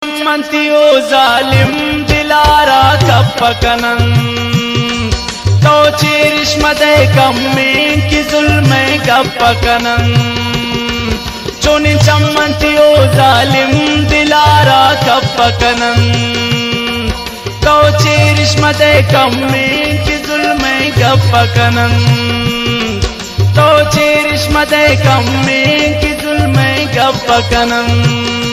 मंतियो जालिम दिलारा कपकनन तो चिरिश्मदे कम्मे की जुल्म कपकनन चोनी चम्मंतियो जालिम दिलारा कपकनन तो चिरिश्मदे कम्मे की जुल्म कपकनन तो चिरिश्मदे कम्मे की जुल्म कपकनन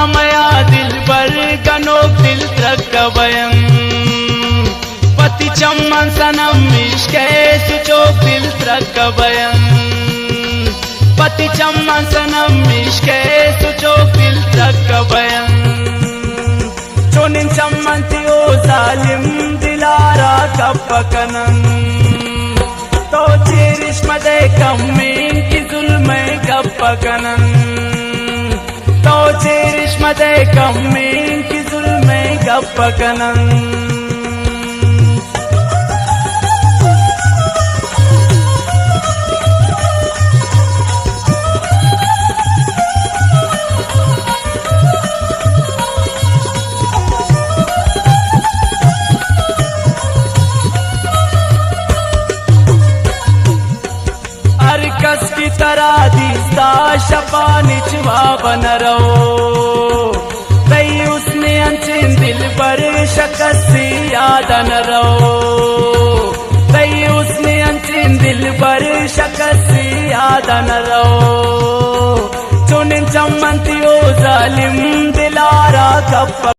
मया दिल बर गनोक दिल त्रकवयं पति चम्मन सनम इश्के सुचोक दिल त्रकवयं पति चम्मन सनम इश्के सुचोक दिल त्रकवयं चोनिन चम्मन तियो जालिम दिलारा कपकनन तो चिरिश्मदे कम्मे की जुल्म कपकनन तो चिरिश्मदे कम्मे की जुल्म कपकनन अरकस की तरह दिस्ता शपा निचवा बन रहो तई उसने अंचिन दिल पर शकस याद न रहो तई उसने अंचिन दिल पर शकस याद न रहो चुनिन चम्मंतियो जालिम